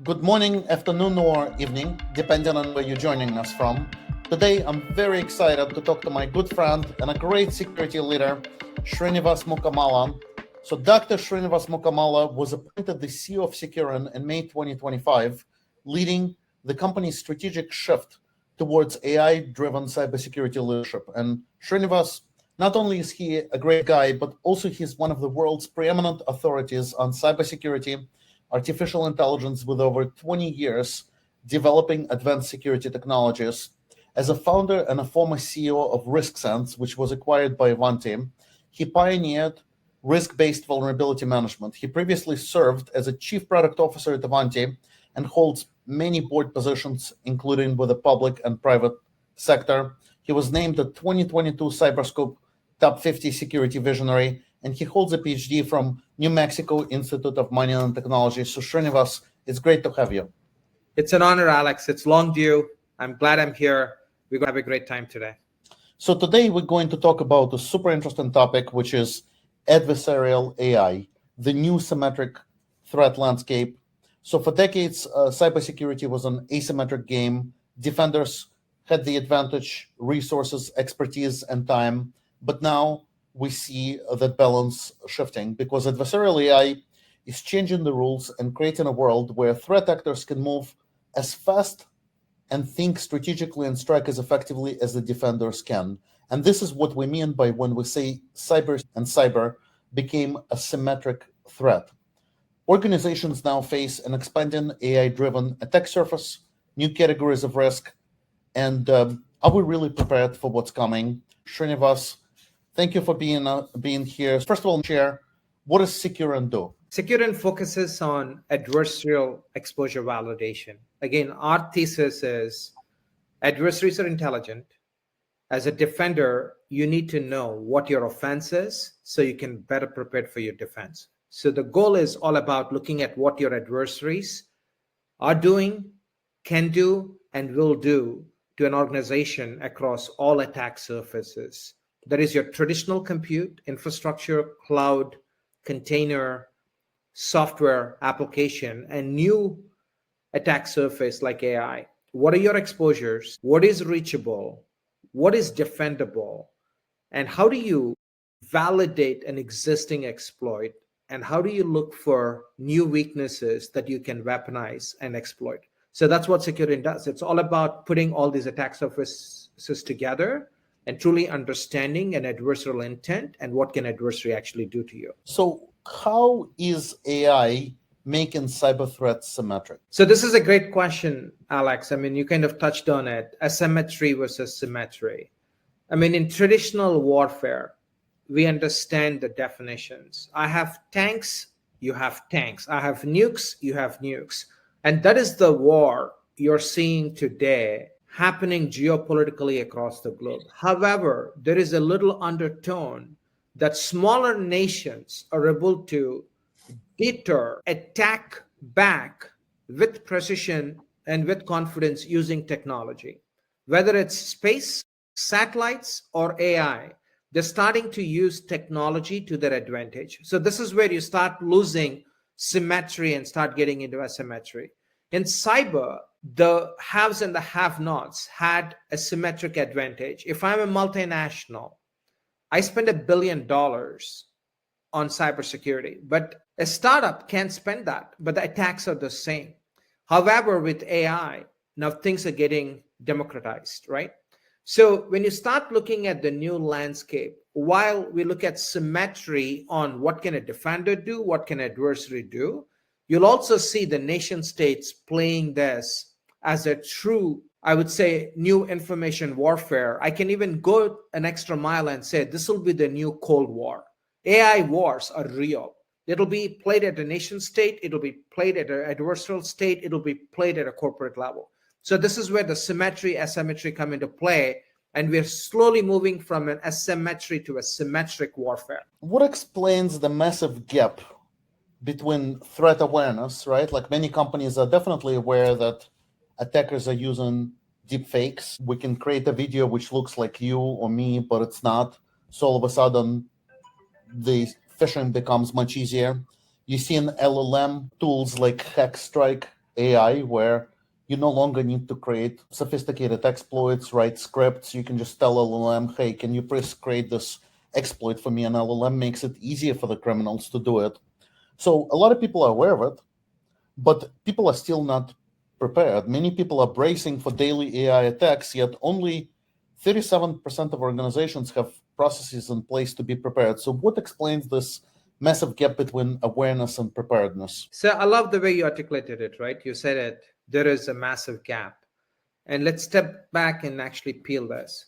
Good morning, afternoon, or evening, depending on where you're joining us from. Today, I'm very excited to talk to my good friend and a great security leader, Srinivas Mukkamala. So, Dr. Srinivas Mukkamala was appointed the CEO of Securin in May 2025, leading the company's strategic shift towards AI-driven cybersecurity leadership. And Srinivas, not only is he a great guy, but also he's one of the world's preeminent authorities on cybersecurity, artificial intelligence, with over 20 years developing advanced security technologies. As a founder and a former CEO of RiskSense, which was acquired by Avanti, he pioneered risk-based vulnerability management. He previously served as a chief product officer at Avanti and holds many board positions, including with the public and private sector. He was named the 2022 Cyberscope Top 50 Security Visionary, and he holds a PhD from New Mexico Institute of Mining and Technology. So Srinivas, it's great to have you. It's an honor, Alex. It's long due. I'm glad I'm here. We're going to have a great time today. So today we're going to talk about a super interesting topic, which is adversarial AI, the new symmetric threat landscape. So for decades, cybersecurity was an asymmetric game. Defenders had the advantage, resources, expertise, and time. But now we see that balance shifting because adversarial AI is changing the rules and creating a world where threat actors can move as fast and think strategically and strike as effectively as the defenders can. And this is what we mean by when we say cyber became a symmetric threat. Organizations now face an expanding AI-driven attack surface, new categories of risk, and are we really prepared for what's coming? Srinivas, thank you for being here. First of all, share, what does Securin do? Securin focuses on adversarial exposure validation. Again, our thesis is adversaries are intelligent. As a defender, you need to know what your offense is so you can better prepare for your defense. So the goal is all about looking at what your adversaries are doing, can do, and will do to an organization across all attack surfaces. That is your traditional compute, infrastructure, cloud, container, software application, and new attack surface like AI. What are your exposures? What is reachable? What is defendable? And how do you validate an existing exploit? And how do you look for new weaknesses that you can weaponize and exploit? So that's what Securin does. It's all about putting all these attack surfaces together and truly understanding an adversarial intent and what can adversary actually do to you. So how is AI making cyber threats symmetric? So this is a great question, Alex. I mean, you kind of touched on it, asymmetry versus symmetry. I mean, in traditional warfare, we understand the definitions. I have tanks, you have tanks. I have nukes, you have nukes. And that is the war you're seeing today happening geopolitically across the globe. However, there is a little undertone that smaller nations are able to deter, attack back with precision and with confidence using technology. Whether it's space, satellites, or AI, they're starting to use technology to their advantage. So this is where you start losing symmetry and start getting into asymmetry. In cyber, the haves and the have-nots had a symmetric advantage. If I'm a multinational, I spend $1 billion on cybersecurity, but a startup can't spend that, but the attacks are the same. However, with AI, now things are getting democratized, right? So when you start looking at the new landscape, while we look at symmetry on what can a defender do, what can adversary do, you'll also see the nation states playing this as a true, I would say, new information warfare. I can even go an extra mile and say this will be the new Cold War. AI wars are real. It'll be played at a nation state. It'll be played at an adversarial state. It'll be played at a corporate level. So this is where the symmetry, asymmetry come into play. And we're slowly moving from an asymmetry to a symmetric warfare. What explains the massive gap between threat awareness, right? Like many companies are definitely aware that attackers are using deep fakes. We can create a video which looks like you or me, but it's not. So all of a sudden, the phishing becomes much easier. You see in LLM tools like Hackstrike AI, where you no longer need to create sophisticated exploits, write scripts. You can just tell LLM, hey, can you please create this exploit for me? And LLM makes it easier for the criminals to do it. So a lot of people are aware of it, but people are still not prepared. Many people are bracing for daily AI attacks, yet only 37% of organizations have processes in place to be prepared. So what explains this massive gap between awareness and preparedness? So I love the way you articulated it, right? You said it, there is a massive gap. And let's step back and actually peel this.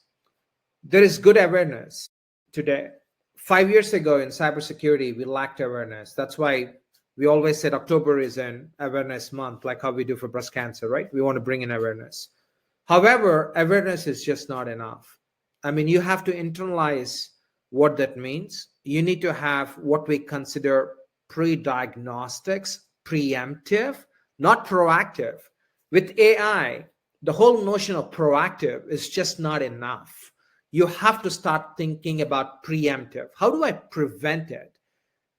There is good awareness today. 5 years ago in cybersecurity, we lacked awareness. That's why we always said October is an awareness month, like how we do for breast cancer, right? We want to bring in awareness. However, awareness is just not enough. I mean, you have to internalize what that means. You need to have what we consider pre-diagnostics, preemptive, not proactive. With AI, the whole notion of proactive is just not enough. You have to start thinking about preemptive. How do I prevent it?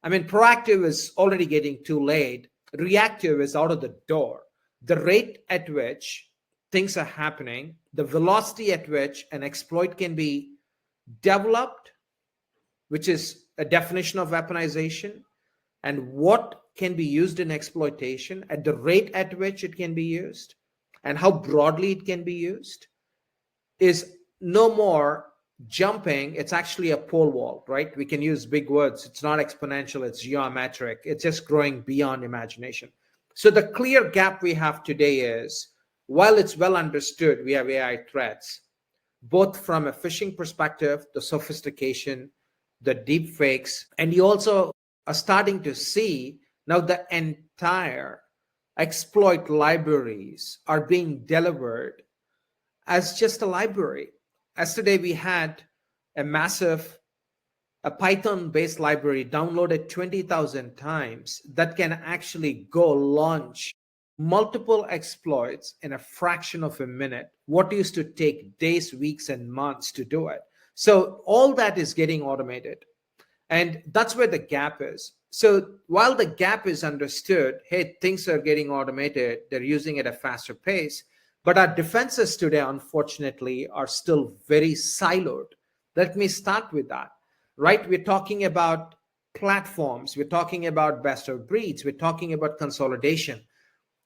I mean, proactive is already getting too late. Reactive is out of the door. The rate at which things are happening, the velocity at which an exploit can be developed, which is a definition of weaponization, and what can be used in exploitation, at the rate at which it can be used, and how broadly it can be used, is no more jumping. It's actually a pole vault, right? We can use big words. It's not exponential, it's geometric. It's just growing beyond imagination. So the clear gap we have today is, while it's well understood we have AI threats, both from a phishing perspective, the sophistication, the deep fakes, and you also are starting to see now the entire exploit libraries are being delivered as just a library. Yesterday we had a Python-based library downloaded 20,000 times that can actually go launch multiple exploits in a fraction of a minute, what used to take days, weeks, and months to do it. So all that is getting automated. And that's where the gap is. So while the gap is understood, hey, things are getting automated, they're using it at a faster pace, but our defenses today, unfortunately, are still very siloed. Let me start with that, right? We're talking about platforms, we're talking about best of breeds, we're talking about consolidation.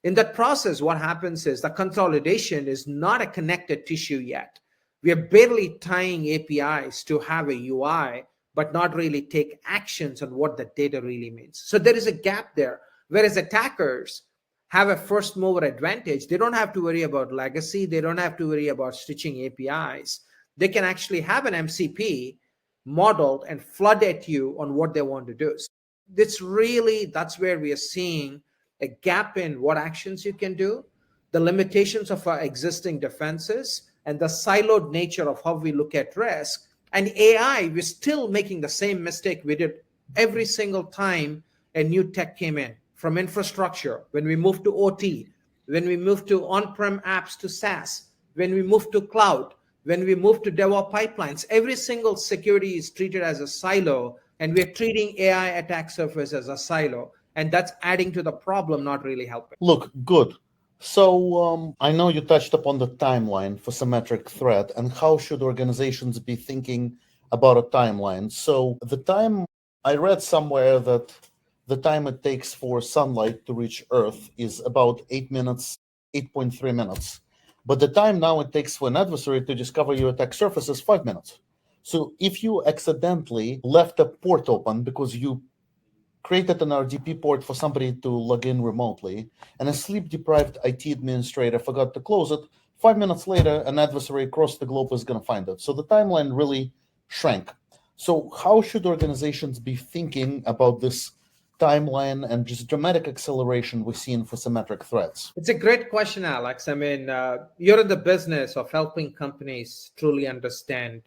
In that process, what happens is the consolidation is not a connected tissue yet. We are barely tying APIs to have a UI, but not really take actions on what the data really means. So there is a gap there. Whereas attackers have a first mover advantage. They don't have to worry about legacy. They don't have to worry about stitching APIs. They can actually have an MCP modeled and flood at you on what they want to do. So that's where we are seeing a gap in what actions you can do, the limitations of our existing defenses, and the siloed nature of how we look at risk. And AI, we're still making the same mistake we did every single time a new tech came in, from infrastructure, when we moved to OT, when we moved to on-prem apps to SaaS, when we moved to cloud, when we moved to DevOps pipelines. Every single security is treated as a silo, and we're treating AI attack surface as a silo. And that's adding to the problem, not really helping. Look, good. So I know you touched upon the timeline for symmetric threat and how should organizations be thinking about a timeline. So I read somewhere that the time it takes for sunlight to reach Earth is about 8.3 minutes. But the time now it takes for an adversary to discover your attack surface is 5 minutes. So if you accidentally left a port open because you created an RDP port for somebody to log in remotely, and a sleep-deprived IT administrator forgot to close it, 5 minutes later, an adversary across the globe is going to find it. So the timeline really shrank. So how should organizations be thinking about this timeline and just dramatic acceleration we're seeing for symmetric threats? It's a great question, Alex. I mean, you're in the business of helping companies truly understand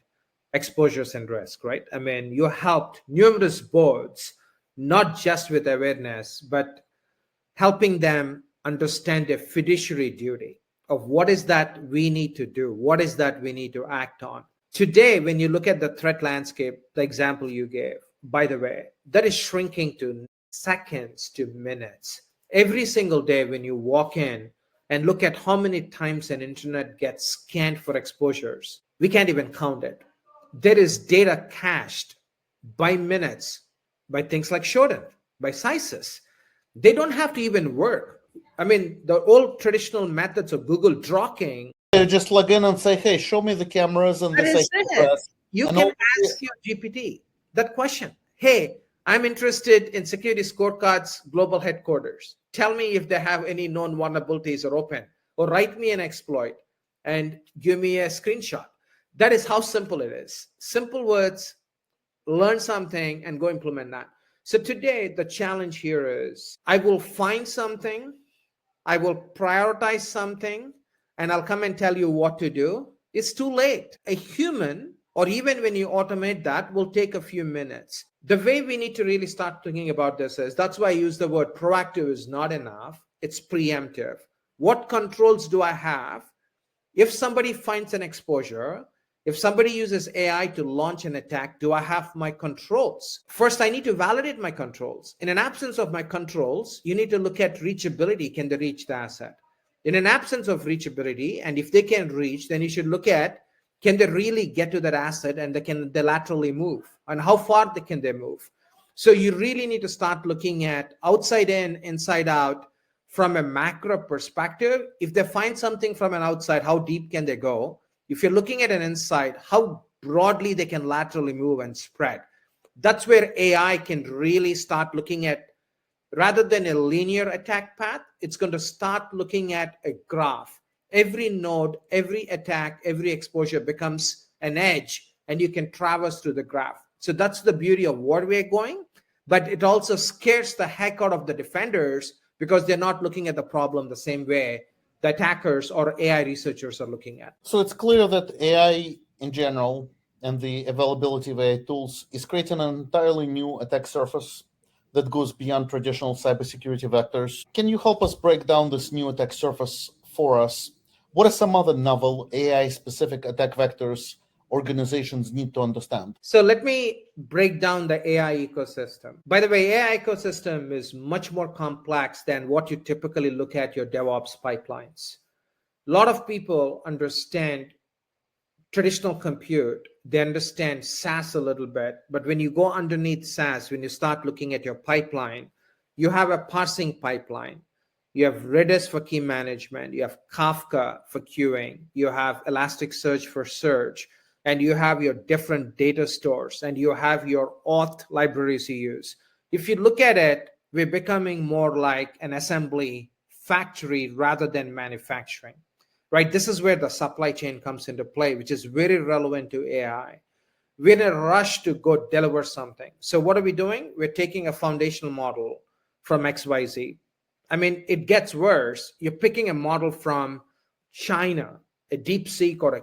exposures and risk, right? I mean, you helped numerous boards, not just with awareness, but helping them understand their fiduciary duty of what is that we need to do, what is that we need to act on. Today, when you look at the threat landscape, the example you gave, by the way, that is shrinking to seconds to minutes. Every single day when you walk in and look at how many times an internet gets scanned for exposures, we can't even count it. There is data cached by minutes by things like Shodan, by sizes. They don't have to even work. I mean, the old traditional methods of Google Drawing. You just log in and say, hey, show me the cameras and That this is IP it. address. You And can all- ask your GPT that question. Hey, I'm interested in SecurityScorecard's global headquarters. Tell me if they have any known vulnerabilities or open, or write me an exploit and give me a screenshot. That is how simple it is. Simple words, learn something and go implement that. So today, the challenge here is I will find something, I will prioritize something, and I'll come and tell you what to do. It's too late. A human, or even when you automate that, will take a few minutes. The way we need to really start thinking about this is that's why I use the word proactive is not enough. It's preemptive. What controls do I have? If somebody finds an exposure, if somebody uses AI to launch an attack, do I have my controls? First, I need to validate my controls. In an absence of my controls, you need to look at reachability. Can they reach the asset? In an absence of reachability, and if they can reach, then you should look at, can they really get to that asset and they laterally move? And how far can they move? So you really need to start looking at outside in, inside out, from a macro perspective. If they find something from an outside, how deep can they go? If you're looking at an inside, how broadly they can laterally move and spread. That's where AI can really start looking at, rather than a linear attack path, it's going to start looking at a graph. Every node, every attack, every exposure becomes an edge, and you can traverse through the graph. So that's the beauty of where we're going, but it also scares the heck out of the defenders because they're not looking at the problem the same way the attackers or AI researchers are looking at. So it's clear that AI in general and the availability of AI tools is creating an entirely new attack surface that goes beyond traditional cybersecurity vectors. Can you help us break down this new attack surface for us? What are some other novel AI-specific attack vectors organizations need to understand? So let me break down the AI ecosystem. By the way, AI ecosystem is much more complex than what you typically look at your DevOps pipelines. A lot of people understand traditional compute, they understand SaaS a little bit, but when you go underneath SaaS, when you start looking at your pipeline, you have a parsing pipeline. You have Redis for key management, you have Kafka for queuing, you have Elasticsearch for search, and you have your different data stores, and you have your auth libraries you use. If you look at it, we're becoming more like an assembly factory rather than manufacturing, right? This is where the supply chain comes into play, which is very relevant to AI. We're in a rush to go deliver something. So what are we doing? We're taking a foundational model from XYZ. I mean, it gets worse. You're picking a model from China, a DeepSeek or a,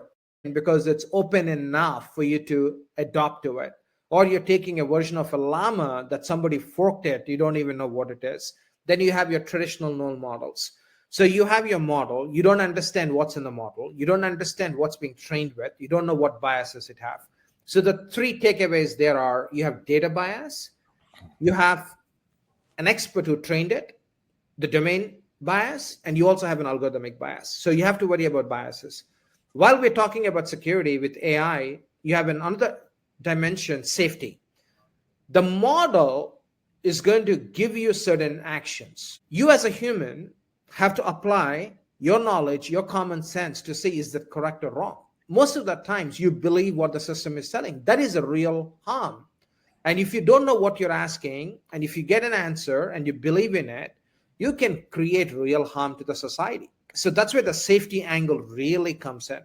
because it's open enough for you to adopt to it. Or you're taking a version of a llama that somebody forked it, you don't even know what it is. Then you have your traditional known models. So you have your model, you don't understand what's in the model, you don't understand what's being trained with, you don't know what biases it have. So the three takeaways there are, you have data bias, you have an expert who trained it, the domain bias, and you also have an algorithmic bias. So you have to worry about biases. While we're talking about security with AI, you have another dimension, safety. The model is going to give you certain actions. You as a human have to apply your knowledge, your common sense to say, is that correct or wrong? Most of the times you believe what the system is telling. That is a real harm. And if you don't know what you're asking, and if you get an answer and you believe in it, you can create real harm to the society. So that's where the safety angle really comes in.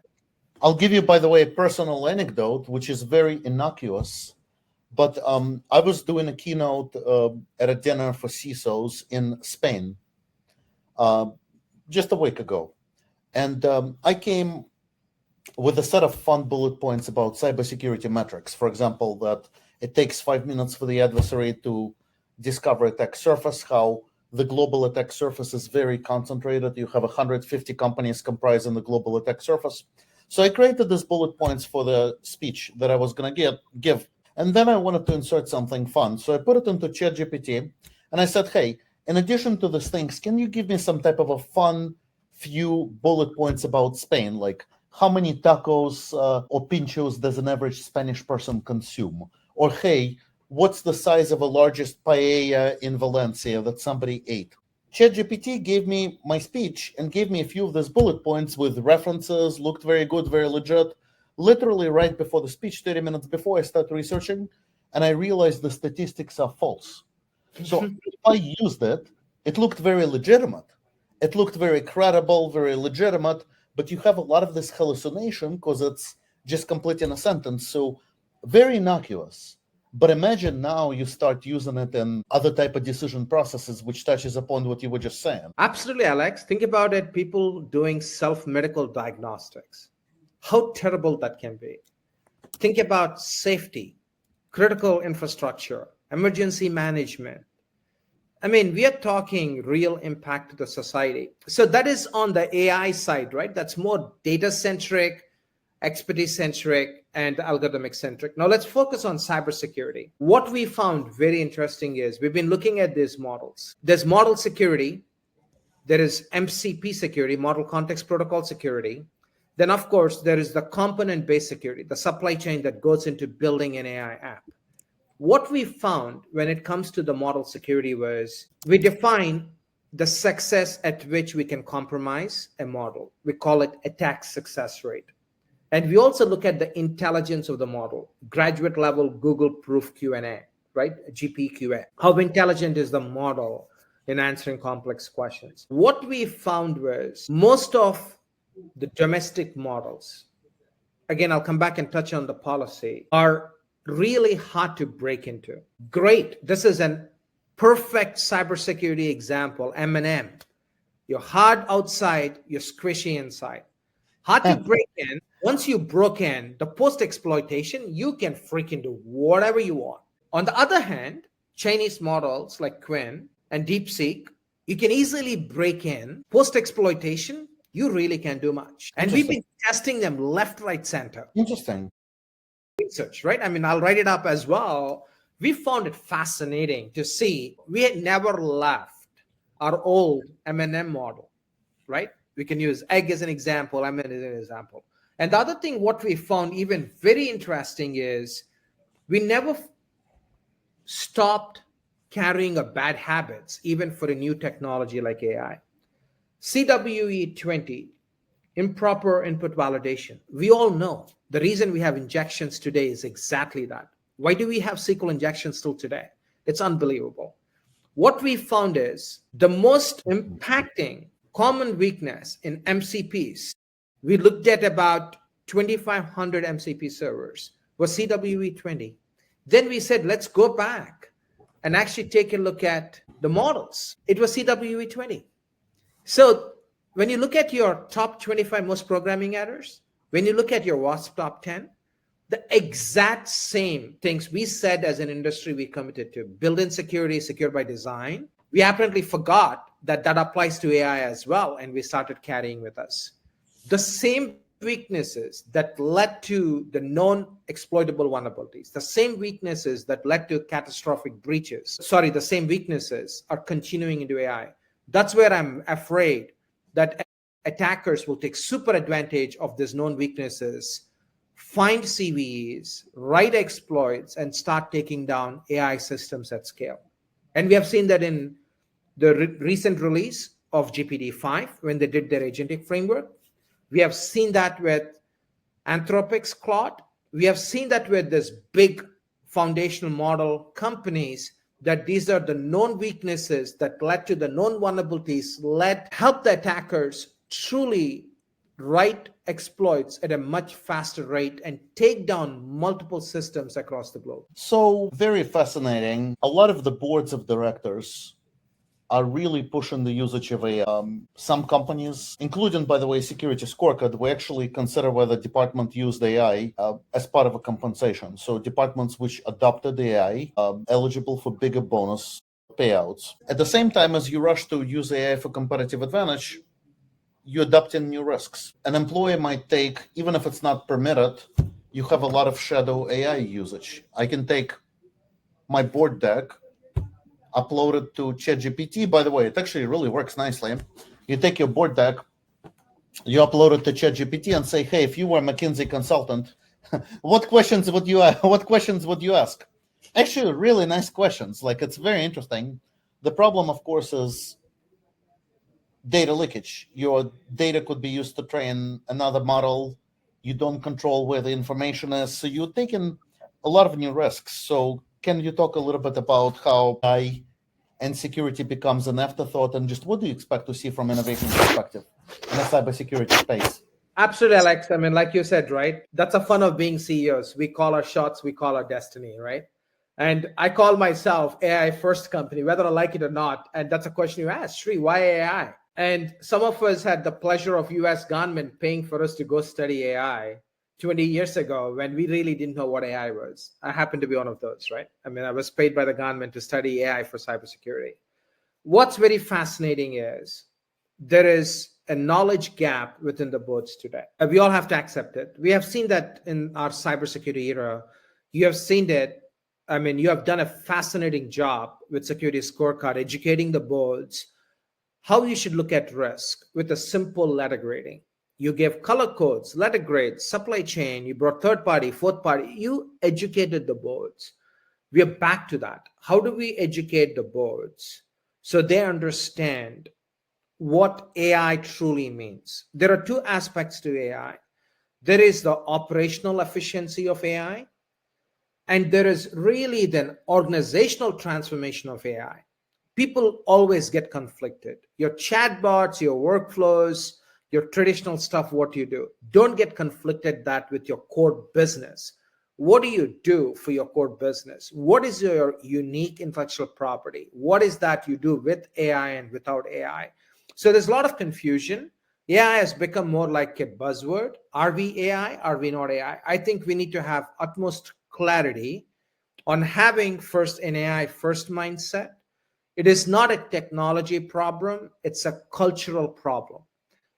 I'll give you, by the way, a personal anecdote, which is very innocuous. But I was doing a keynote at a dinner for CISOs in Spain just a week ago. And I came with a set of fun bullet points about cybersecurity metrics. For example, that it takes 5 minutes for the adversary to discover attack surface, how the global attack surface is very concentrated. You have 150 companies comprising the global attack surface. So I created these bullet points for the speech that I was going to give. And then I wanted to insert something fun. So I put it into ChatGPT and I said, hey, In addition to these things, can you give me some type of a fun few bullet points about Spain? Like how many tacos or pinchos does an average Spanish person consume? Or hey, what's the size of the largest paella in Valencia that somebody ate? ChatGPT gave me my speech and gave me a few of those bullet points with references, looked very good, very legit, literally right before the speech, 30 minutes before I started researching, and I realized the statistics are false. So if I used it, it looked very legitimate. It looked very credible, very legitimate, but you have a lot of this hallucination because it's just completing a sentence. So very innocuous. But imagine now you start using it in other type of decision processes, which touches upon what you were just saying. Absolutely, Alex. Think about it. People doing self-medical diagnostics. How terrible that can be. Think about safety, critical infrastructure, emergency management. I mean, we are talking real impact to the society. So that is on the AI side, right? That's more data-centric, expertise-centric, and algorithmic-centric. Now let's focus on cybersecurity. What we found very interesting is we've been looking at these models. There's model security, there is MCP security, model context protocol security. Then, of course, there is the component-based security, the supply chain that goes into building an AI app. What we found when it comes to the model security was we define the success at which we can compromise a model. We call it attack success rate. And we also look at the intelligence of the model, graduate level Google proof Q&A, right? GPQA. How intelligent is the model in answering complex questions? What we found was most of the domestic models, again, I'll come back and touch on the policy, are really hard to break into. Great. This is a perfect cybersecurity example, M&M. You're hard outside, you're squishy inside. Hard to break in. Once you broke in, the post-exploitation, you can freaking do whatever you want. On the other hand, Chinese models like Qwen and DeepSeek, you can easily break in. Post-exploitation, you really can't do much. And we've been testing them left, right, center. Interesting. Research, right? I mean, I'll write it up as well. We found it fascinating to see we had never left our old M&M model, right? We can use egg as an example, M&M as an example. And the other thing, what we found even very interesting is we never stopped carrying a bad habits, even for a new technology like AI. CWE 20, improper input validation. We all know the reason we have injections today is exactly that. Why do we have SQL injections still today? It's unbelievable. What we found is the most impacting common weakness in MCPs, we looked at about 2,500 MCP servers, was CWE 20. Then we said, let's go back and actually take a look at the models. It was CWE 20. So when you look at your top 25 most programming errors, when you look at your WASP top 10, the exact same things we said as an industry we committed to, build in security, secure by design. We apparently forgot that that applies to AI as well, and we started carrying with us. The same weaknesses that led to the non-exploitable vulnerabilities, the same weaknesses that led to catastrophic breaches, the same weaknesses are continuing into AI. That's where I'm afraid that attackers will take super advantage of these known weaknesses, find CVEs, write exploits, and start taking down AI systems at scale. And we have seen that in the recent release of GPT-5, when they did their agentic framework. We have seen that with Anthropic's Claude. We have seen that with this big foundational model companies, that these are the known weaknesses that led to the known vulnerabilities, help the attackers truly write exploits at a much faster rate and take down multiple systems across the globe. So very fascinating. A lot of the boards of directors are really pushing the usage of AI. Some companies, including, by the way, SecurityScorecard, we actually consider whether department used AI as part of a compensation. So departments which adopted AI eligible for bigger bonus payouts. At the same time as you rush to use AI for competitive advantage, you adopt in new risks. An employee might take, even if it's not permitted, you have a lot of shadow AI usage. I can take my board deck, upload it to ChatGPT. By the way, it actually really works nicely. You take your board deck, you upload it to ChatGPT and say, hey, if you were a McKinsey consultant, what questions would you ask? Actually, really nice questions. Like, it's very interesting. The problem, of course, is data leakage. Your data could be used to train another model. You don't control where the information is. So you're taking a lot of new risks. So can you talk a little bit about how AI and security becomes an afterthought, and just what do you expect to see from innovation perspective in the cybersecurity space? Absolutely, Alex. I mean, like you said, right? That's a fun of being CEOs. We call our shots, we call our destiny, right? And I call myself AI first company, whether I like it or not. And that's a question you asked, Sri, why AI? And some of us had the pleasure of US government paying for us to go study AI 20 years ago when we really didn't know what AI was. I happen to be one of those, right? I mean, I was paid by the government to study AI for cybersecurity. What's very fascinating is there is a knowledge gap within the boards today. We all have to accept it. We have seen that in our cybersecurity era. You have seen that. I mean, you have done a fascinating job with SecurityScorecard, educating the boards how you should look at risk with a simple letter grading. You gave color codes, letter grades, supply chain, you brought third party, fourth party, you educated the boards. We are back to that. How do we educate the boards so they understand what AI truly means? There are two aspects to AI. There is the operational efficiency of AI, and there is really the organizational transformation of AI. People always get conflicted. Your chatbots, your workflows, your traditional stuff, what you do. Don't get conflicted that with your core business. What do you do for your core business? What is your unique intellectual property? What is that you do with AI and without AI? So there's a lot of confusion. AI has become more like a buzzword. Are we AI? Are we not AI? I think we need to have utmost clarity on having first an AI first mindset. It is not a technology problem. It's a cultural problem.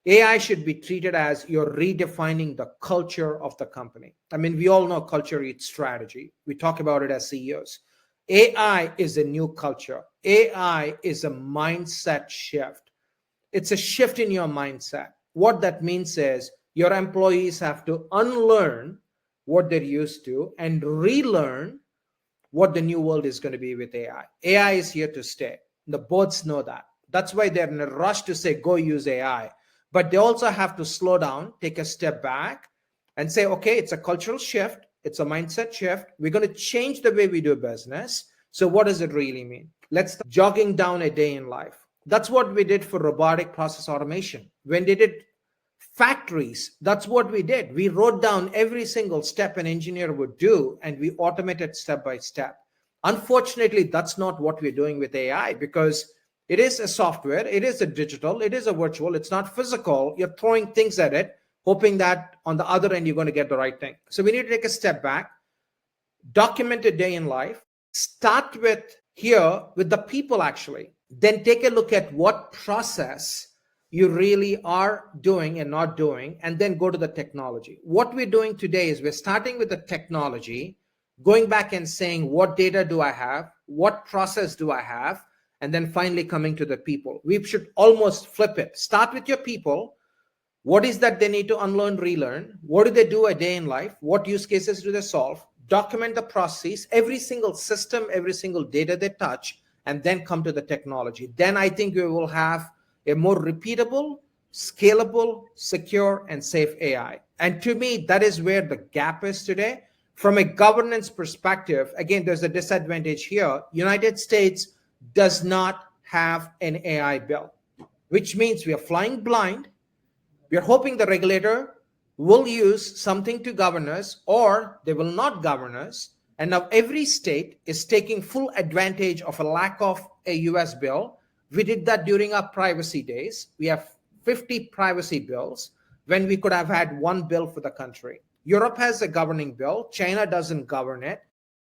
AI should be treated as you're redefining the culture of the company. I mean, we all know culture eats strategy. We talk about it as CEOs. AI is a new culture. AI is a mindset shift. It's a shift in your mindset. What that means is your employees have to unlearn what they're used to and relearn what the new world is going to be with AI. AI is here to stay. The boards know that. That's why they're in a rush to say, go use AI. But they also have to slow down, take a step back and say, okay, it's a cultural shift. It's a mindset shift. We're going to change the way we do business. So what does it really mean? Let's start jogging down a day in life. That's what we did for robotic process automation. When they did factories, that's what we did. We wrote down every single step an engineer would do, and we automated step by step. Unfortunately, that's not what we're doing with AI, because it is a software, it is a digital, it is a virtual, it's not physical. You're throwing things at it, hoping that on the other end, you're going to get the right thing. So we need to take a step back, document a day in life, start with here with the people actually, then take a look at what process you really are doing and not doing, and then go to the technology. What we're doing today is we're starting with the technology, going back and saying, what data do I have? What process do I have? And then finally coming to the people. We should almost flip it. Start with your people. What is that they need to unlearn, relearn? What do they do a day in life? What use cases do they solve? Document the processes, every single system, every single data they touch, and then come to the technology. Then I think we will have a more repeatable, scalable, secure, and safe AI. And to me, that is where the gap is today. From a governance perspective, again, there's a disadvantage here. United States does not have an AI bill, which means we are flying blind. We are hoping the regulator will use something to govern us, or they will not govern us. And now every state is taking full advantage of a lack of a US bill. We did that during our privacy days. We have 50 privacy bills when we could have had one bill for the country. Europe has a governing bill. China doesn't govern it.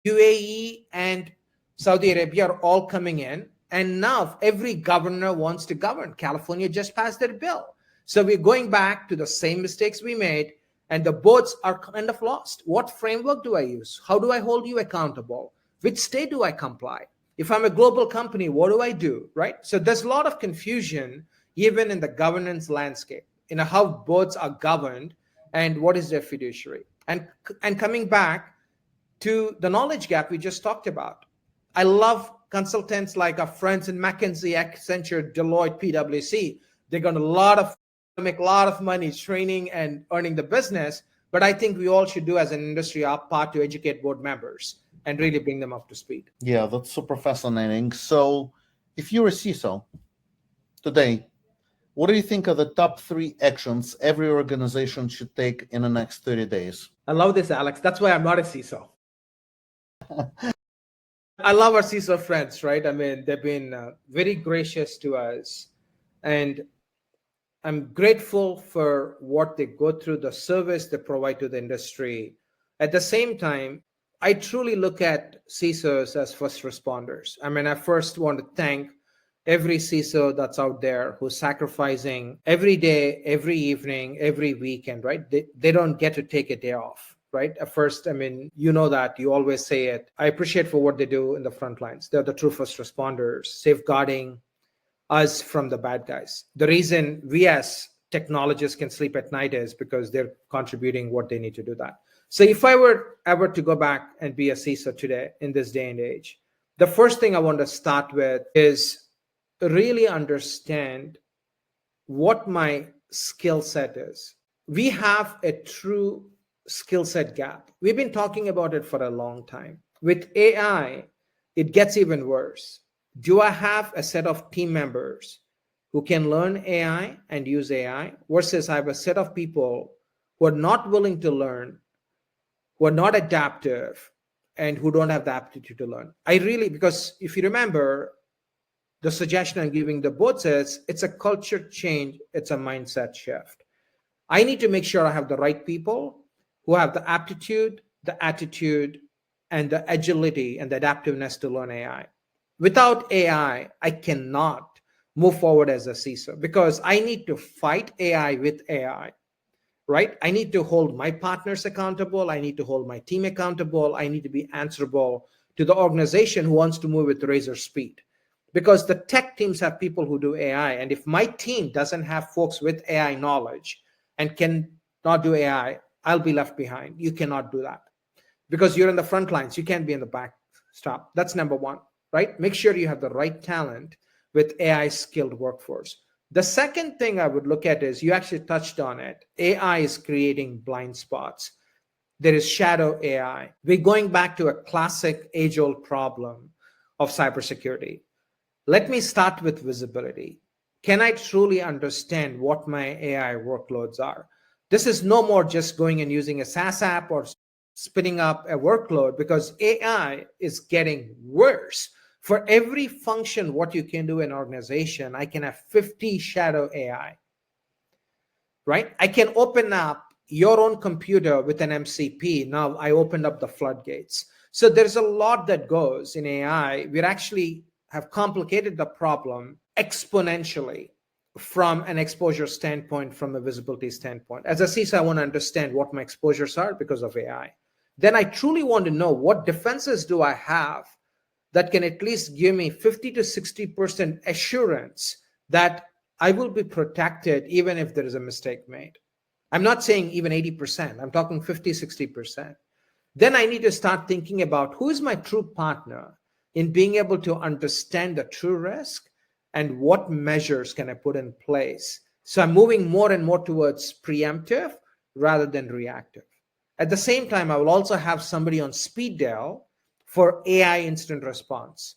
UAE and Saudi Arabia are all coming in. And now every governor wants to govern. California just passed their bill. So we're going back to the same mistakes we made, and the boards are kind of lost. What framework do I use? How do I hold you accountable? Which state do I comply? If I'm a global company, what do I do, right? So there's a lot of confusion even in the governance landscape, how boards are governed and what is their fiduciary. And coming back to the knowledge gap we just talked about, I love consultants like our friends in McKinsey, Accenture, Deloitte, PwC. They're going to make a lot of money training and earning the business. But I think we all should do as an industry our part to educate board members and really bring them up to speed. Yeah, that's super fascinating. So, if you're a CISO today, what do you think are the top 3 actions every organization should take in the next 30 days? I love this, Alex. That's why I'm not a CISO. I love our CISO friends, right? I mean, they've been very gracious to us. And I'm grateful for what they go through, the service they provide to the industry. At the same time, I truly look at CISOs as first responders. I mean, I first want to thank every CISO that's out there who's sacrificing every day, every evening, every weekend, right? They don't get to take a day off, right? At first, I mean, you know that, you always say it. I appreciate for what they do in the front lines. They're the true first responders, safeguarding us from the bad guys. The reason we as technologists can sleep at night is because they're contributing what they need to do that. So if I were ever to go back and be a CISO today in this day and age, the first thing I want to start with is really understand what my skill set is. We have a true skill set gap. We've been talking about it for a long time. With AI, it gets even worse. Do I have a set of team members who can learn AI and use AI versus I have a set of people who are not willing to learn, who are not adaptive, and who don't have the aptitude to learn? Because if you remember, the suggestion I'm giving the board says it's a culture change, it's a mindset shift. I need to make sure I have the right people who have the aptitude, the attitude, and the agility and the adaptiveness to learn AI. Without AI, I cannot move forward as a CISO because I need to fight AI with AI, right? I need to hold my partners accountable. I need to hold my team accountable. I need to be answerable to the organization who wants to move with razor speed. Because the tech teams have people who do AI. And if my team doesn't have folks with AI knowledge and cannot do AI, I'll be left behind. You cannot do that because you're in the front lines. You can't be in the back stop. That's number one, right? Make sure you have the right talent with AI skilled workforce. The second thing I would look at is, you actually touched on it. AI is creating blind spots. There is shadow AI. We're going back to a classic age-old problem of cybersecurity. Let me start with visibility. Can I truly understand what my AI workloads are? This is no more just going and using a SaaS app or spinning up a workload, because AI is getting worse. For every function, what you can do in an organization, I can have 50 shadow AI, right? I can open up your own computer with an MCP. Now I opened up the floodgates. So there's a lot that goes in AI. We're actually have complicated the problem exponentially from an exposure standpoint, from a visibility standpoint. As a CISO, I want to understand what my exposures are because of AI. Then I truly want to know what defenses do I have that can at least give me 50 to 60% assurance that I will be protected even if there is a mistake made. I'm not saying even 80%, I'm talking 50, 60%. Then I need to start thinking about who is my true partner in being able to understand the true risk and what measures can I put in place. So I'm moving more and more towards preemptive rather than reactive. At the same time, I will also have somebody on speed dial for AI incident response.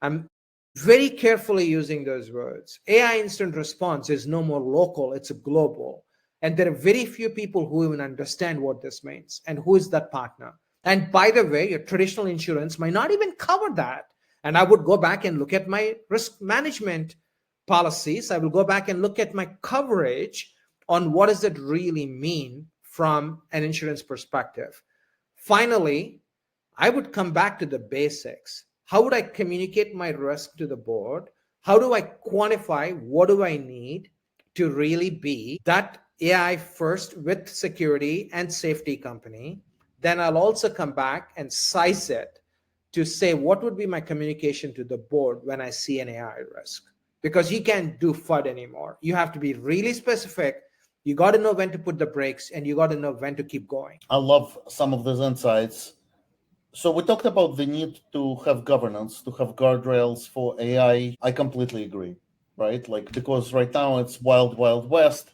I'm very carefully using those words. AI incident response is no more local, it's a global. And there are very few people who even understand what this means and who is that partner. And by the way, your traditional insurance might not even cover that. And I would go back and look at my risk management policies. I will go back and look at my coverage on what does it really mean from an insurance perspective. Finally, I would come back to the basics. How would I communicate my risk to the board? How do I quantify what do I need to really be that AI first with security and safety company? Then I'll also come back and size it to say what would be my communication to the board when I see an AI risk, because you can't do FUD anymore. You have to be really specific. You got to know when to put the brakes, and you got to know when to keep going. I love some of these insights. So we talked about the need to have governance, to have guardrails for AI. I completely agree, right? Like, because right now it's wild, wild west.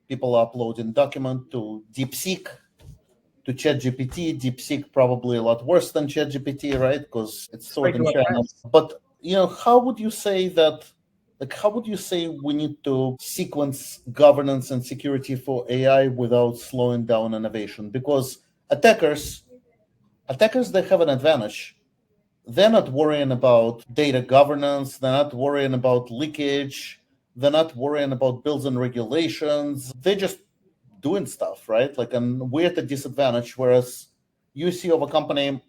People are uploading document to DeepSeek, to ChatGPT. DeepSeek probably a lot worse than ChatGPT, right? Because it's stored in China. But how would you say that? Like, how would you say we need to sequence governance and security for AI without slowing down innovation? Because attackers, they have an advantage. They're not worrying about data governance. They're not worrying about leakage. They're not worrying about bills and regulations. They're just doing stuff, right? Like, and we're at a disadvantage. Whereas you see of a company,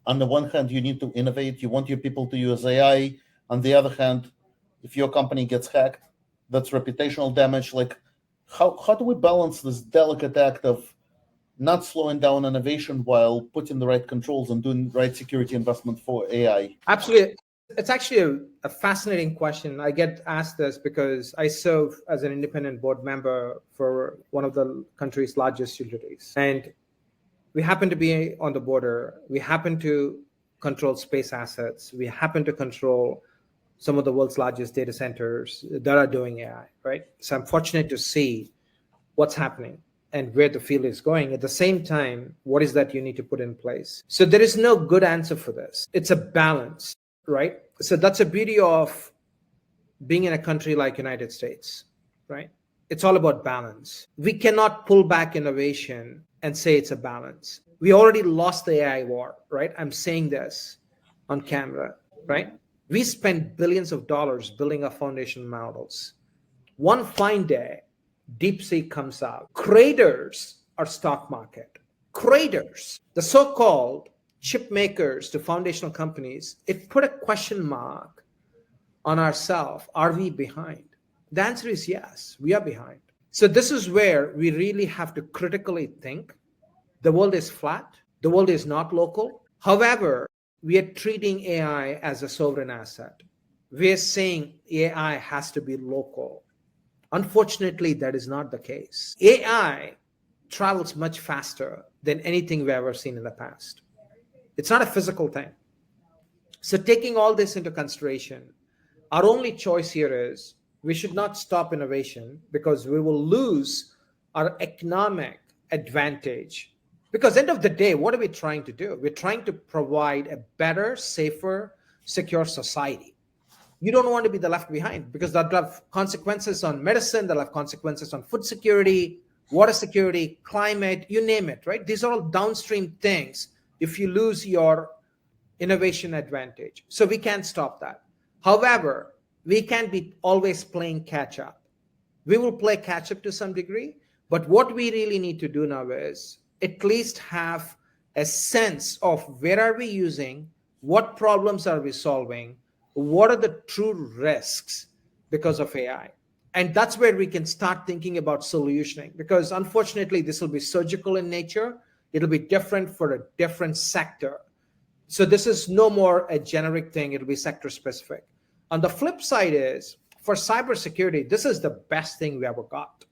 on the one hand, you need to innovate. You want your people to use AI. On the other hand, if your company gets hacked, that's reputational damage. Like, how do we balance this delicate act of not slowing down innovation while putting the right controls and doing the right security investment for AI? Absolutely. It's actually a fascinating question. I get asked this because I serve as an independent board member for one of the country's largest utilities. And we happen to be on the border. We happen to control space assets. We happen to control some of the world's largest data centers that are doing AI, right? So I'm fortunate to see what's happening and where the field is going. At the same time, what is that you need to put in place? So there is no good answer for this. It's a balance, right? So that's the beauty of being in a country like United States, right? It's all about balance. We cannot pull back innovation and say it's a balance. We already lost the AI war, right? I'm saying this on camera, right? We spent billions of dollars building our foundation models. One fine day, DeepSeek comes out. Craters our stock market. Craters. The so-called chip makers to foundational companies, it put a question mark on ourselves. Are we behind? The answer is yes, we are behind. So this is where we really have to critically think. The world is flat. The world is not local. However, we are treating AI as a sovereign asset. We are saying AI has to be local. Unfortunately, that is not the case. AI travels much faster than anything we've ever seen in the past. It's not a physical thing. So taking all this into consideration, our only choice here is we should not stop innovation, because we will lose our economic advantage. Because end of the day, what are we trying to do? We're trying to provide a better, safer, secure society. You don't want to be the left behind, because that'll have consequences on medicine, that'll have consequences on food security, water security, climate, you name it, right? These are all downstream things if you lose your innovation advantage. So we can't stop that. However, we can't be always playing catch up. We will play catch up to some degree, but what we really need to do now is at least have a sense of where are we using, what problems are we solving, what are the true risks because of AI. And that's where we can start thinking about solutioning, because unfortunately, this will be surgical in nature. It'll be different for a different sector. So this is no more a generic thing. It'll be sector specific. On the flip side is, for cybersecurity, this is the best thing we ever got.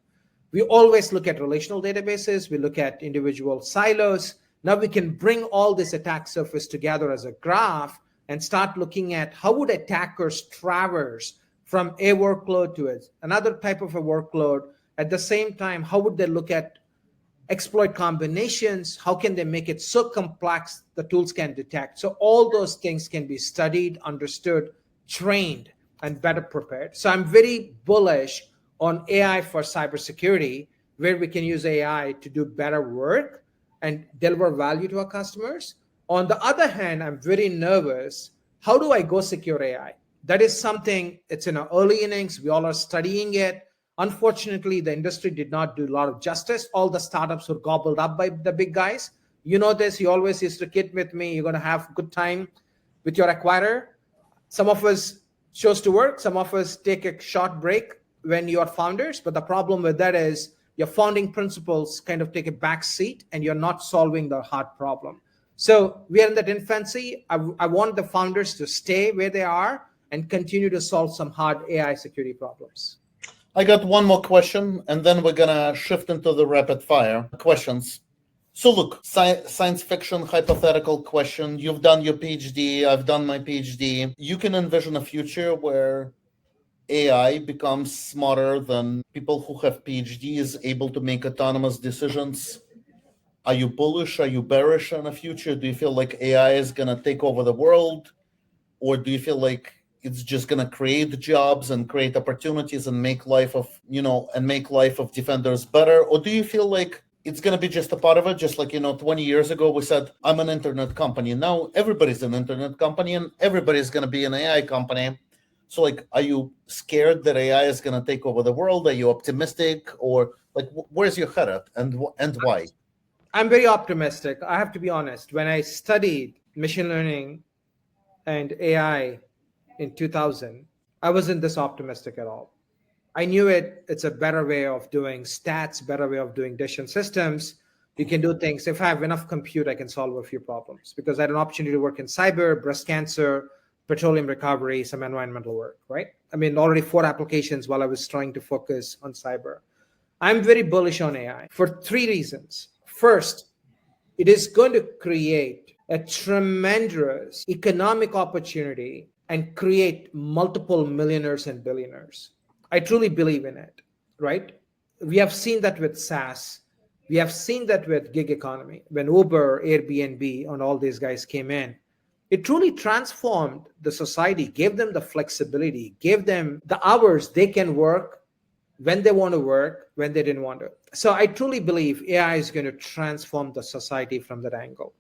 We always look at relational databases. We look at individual silos. Now we can bring all this attack surface together as a graph and start looking at how would attackers traverse from a workload to another type of a workload. At the same time, how would they look at exploit combinations? How can they make it so complex the tools can detect? So all those things can be studied, understood, trained, and better prepared. So I'm very bullish on AI for cybersecurity, where we can use AI to do better work and deliver value to our customers. On the other hand, I'm very nervous. How do I go secure AI? That is something, it's in our early innings. We all are studying it. Unfortunately, the industry did not do a lot of justice. All the startups were gobbled up by the big guys. You know this, you always used to kid with me. You're going to have a good time with your acquirer. Some of us chose to work. Some of us take a short break when you're founders. But the problem with that is your founding principles kind of take a back seat and you're not solving the hard problem. So we are in that infancy. I want the founders to stay where they are and continue to solve some hard AI security problems. I got one more question, and then we're gonna shift into the rapid fire questions. So look, science fiction hypothetical question. You've done your PhD, I've done my PhD. You can envision a future where AI becomes smarter than people who have PhDs, able to make autonomous decisions. Are you bullish? Are you bearish on the future? Do you feel like AI is gonna take over the world? Or do you feel like it's just going to create jobs and create opportunities and make life of defenders better? Or do you feel like it's going to be just a part of it, just like 20 years ago we said I'm an internet company, now everybody's an internet company and everybody's going to be an AI company? So like, are you scared that AI is going to take over the world? Are you optimistic? Or like, where's your head at, and why? I'm very optimistic. I have to be honest. When I studied machine learning and AI in 2000, I wasn't this optimistic at all. I knew it's a better way of doing stats, better way of doing decision systems. You can do things. If I have enough compute, I can solve a few problems, because I had an opportunity to work in cyber, breast cancer, petroleum recovery, some environmental work, right? I mean, already 4 applications while I was trying to focus on cyber. I'm very bullish on AI for 3 reasons. First, it is going to create a tremendous economic opportunity and create multiple millionaires and billionaires. I truly believe in it, right? We have seen that with SaaS. We have seen that with gig economy. When Uber, Airbnb, and all these guys came in, it truly transformed the society, gave them the flexibility, gave them the hours they can work when they want to work, when they didn't want to. So I truly believe AI is going to transform the society from that angle.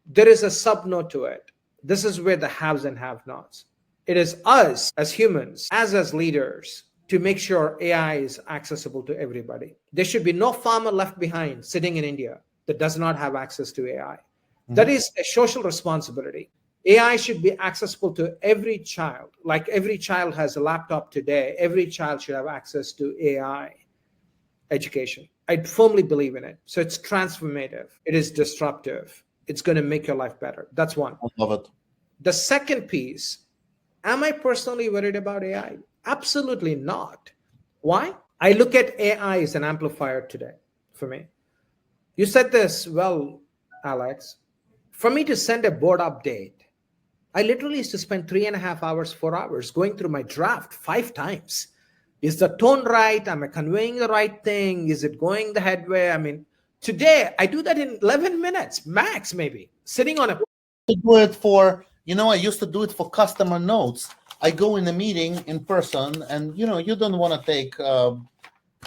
There is a sub-note to it. This is where the haves and have-nots. It is us as humans, as leaders, to make sure AI is accessible to everybody. There should be no farmer left behind sitting in India that does not have access to AI. Mm-hmm. That is a social responsibility. AI should be accessible to every child. Like every child has a laptop today, every child should have access to AI education. I firmly believe in it. So it's transformative. It is disruptive. It's going to make your life better. That's one. I love it. The second piece, am I personally worried about AI? Absolutely not. Why? I look at AI as an amplifier today for me. You said this well, Alex. For me to send a board update, I literally used to spend 3.5 hours, 4 hours going through my draft 5 times. Is the tone right? Am I conveying the right thing? Is it going the headway? I mean, today I do that in 11 minutes, max maybe, sitting on a... I used to do it for customer notes. I go in a meeting in person and, you don't want to take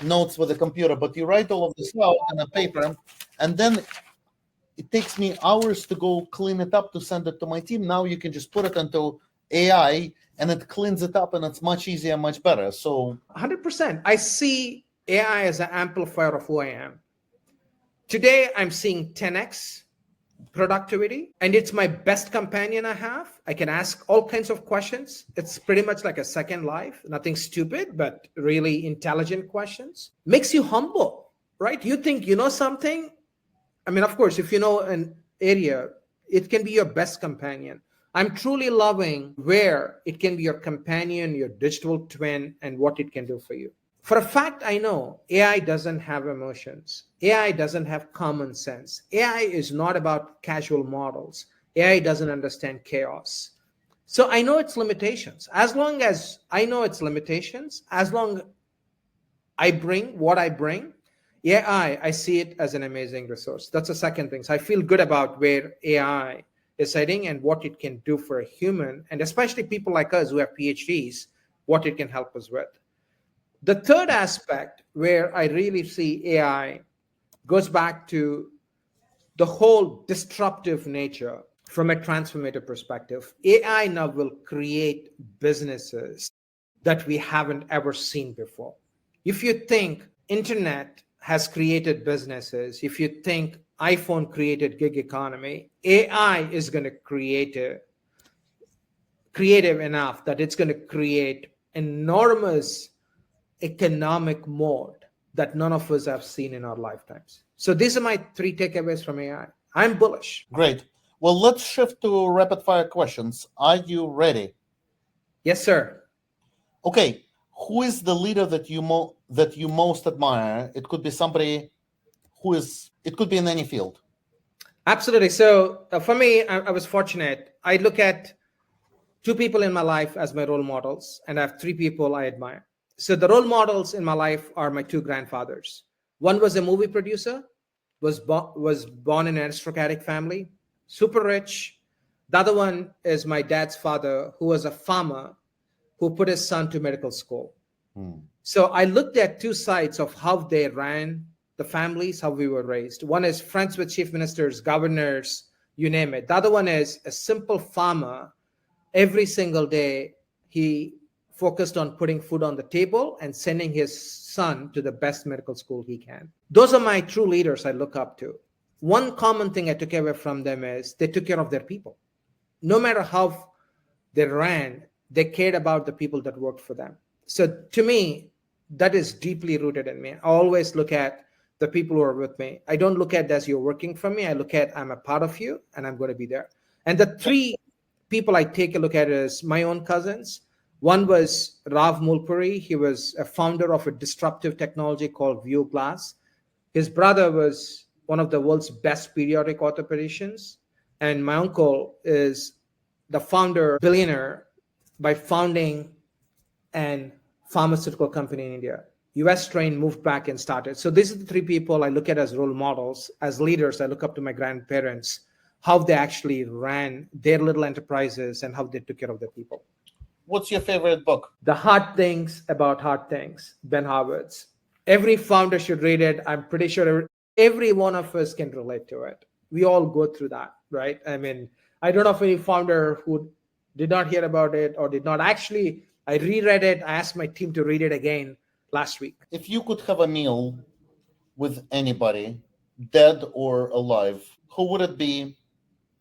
notes with a computer, but you write all of this out on a paper, and then it takes me hours to go clean it up to send it to my team. Now you can just put it into AI and it cleans it up and it's much easier, much better. So 100%. I see AI as an amplifier of who I am. Today, I'm seeing 10x productivity, and it's my best companion I have. I can ask all kinds of questions. It's pretty much like a second life. Nothing stupid, but really intelligent questions. Makes you humble, right? You think you know something. I mean, of course, if you know an area, it can be your best companion. I'm truly loving where it can be your companion, your digital twin, and what it can do for you. For a fact, I know AI doesn't have emotions. AI doesn't have common sense. AI is not about casual models. AI doesn't understand chaos. So I know its limitations. As long as I know its limitations, as long I bring what I bring, AI, I see it as an amazing resource. That's the second thing. So I feel good about where AI is heading and what it can do for a human, and especially people like us who have PhDs, what it can help us with. The third aspect where I really see AI goes back to the whole disruptive nature from a transformative perspective. AI now will create businesses that we haven't ever seen before. If you think internet has created businesses, if you think iPhone created gig economy, AI is going to creative enough that it's going to create enormous economic mode that none of us have seen in our lifetimes. So these are my 3 takeaways from AI. I'm bullish. Great. Well, let's shift to rapid fire questions. Are you ready? Yes, sir. Okay. Who is the leader that you most admire? It could be somebody it could be in any field. Absolutely. So for me, I was fortunate. I look at two people in my life as my role models, and I have three people I admire. So the role models in my life are my two grandfathers. One was a movie producer, was born in an aristocratic family, super rich. The other one is my dad's father, who was a farmer who put his son to medical school. So I looked at two sides of how they ran the families, how we were raised. One is friends with chief ministers, governors, you name it. The other one is a simple farmer. Every single day, he focused on putting food on the table and sending his son to the best medical school he can. Those are my true leaders I look up to. One common thing I took away from them is they took care of their people. No matter how they ran, they cared about the people that worked for them. So to me, that is deeply rooted in me. I always look at the people who are with me. I don't look at it as you're working for me. I look at I'm a part of you and I'm going to be there. And the three people I take a look at is my own cousins. One was Rav Mulpuri. He was a founder of a disruptive technology called View Glass. His brother was one of the world's best periodic orthopedicians. And my uncle is the founder, billionaire, by founding an pharmaceutical company in India. US trained, moved back and started. So these are the three people I look at as role models. As leaders, I look up to my grandparents, how they actually ran their little enterprises and how they took care of their people. What's your favorite book? The Hard Things About Hard Things, Ben Harwood's. Every founder should read it. I'm pretty sure every one of us can relate to it. We all go through that, right? I mean, I don't know of any founder who did not hear about it or did not. Actually, I reread it. I asked my team to read it again last week. If you could have a meal with anybody, dead or alive, who would it be?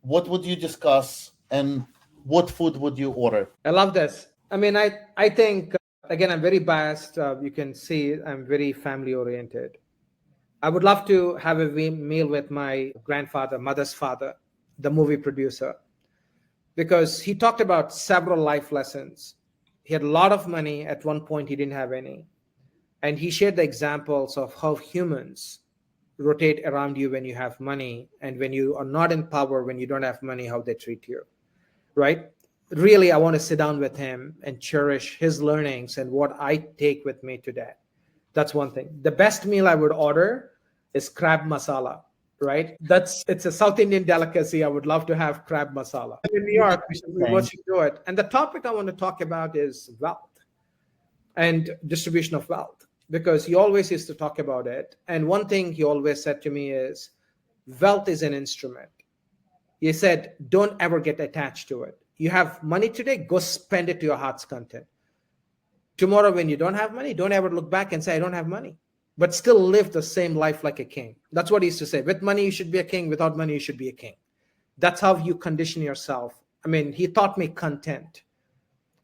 What would you discuss? And what food would you order? I love this. I mean, I think, again, I'm very biased. You can see I'm very family oriented. I would love to have a meal with my grandfather, mother's father, the movie producer, because he talked about several life lessons. He had a lot of money. At one point, he didn't have any. And he shared the examples of how humans rotate around you when you have money, and when you are not in power, when you don't have money, how they treat you, right? Really, I want to sit down with him and cherish his learnings and what I take with me today. That's one thing. The best meal I would order is crab masala, right? It's a South Indian delicacy. I would love to have crab masala. In New York, we should do it. And the topic I want to talk about is wealth and distribution of wealth, because he always used to talk about it. And one thing he always said to me is, wealth is an instrument. He said, don't ever get attached to it. You have money today, go spend it to your heart's content. Tomorrow, when you don't have money, don't ever look back and say, I don't have money, but still live the same life like a king. That's what he used to say. With money, you should be a king. Without money, you should be a king. That's how you condition yourself. I mean, he taught me content.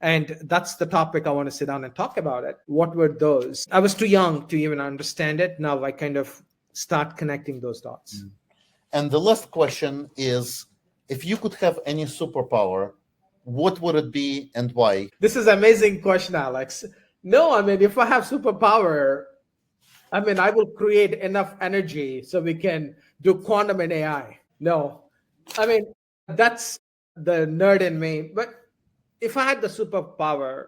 And that's the topic I want to sit down and talk about it. What were those? I was too young to even understand it. Now I kind of start connecting those dots. And the last question is, if you could have any superpower, what would it be and why? This is an amazing question, Alex. No, I mean, if I have superpower, I mean, I will create enough energy so we can do quantum and AI. No, I mean, that's the nerd in me. But if I had the superpower,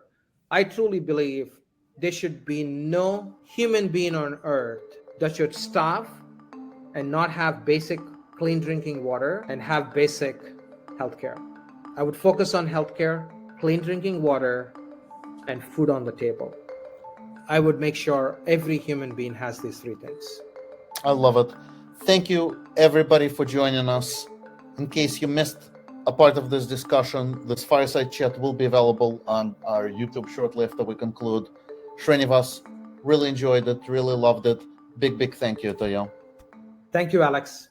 I truly believe there should be no human being on earth that should starve and not have basic clean drinking water and have basic healthcare. I would focus on healthcare, clean drinking water, and food on the table. I would make sure every human being has these three things. I love it. Thank you, everybody, for joining us. In case you missed a part of this discussion, this fireside chat will be available on our YouTube shortly after we conclude. Srinivas, really enjoyed it, really loved it. Big thank you to you. Thank you, Alex.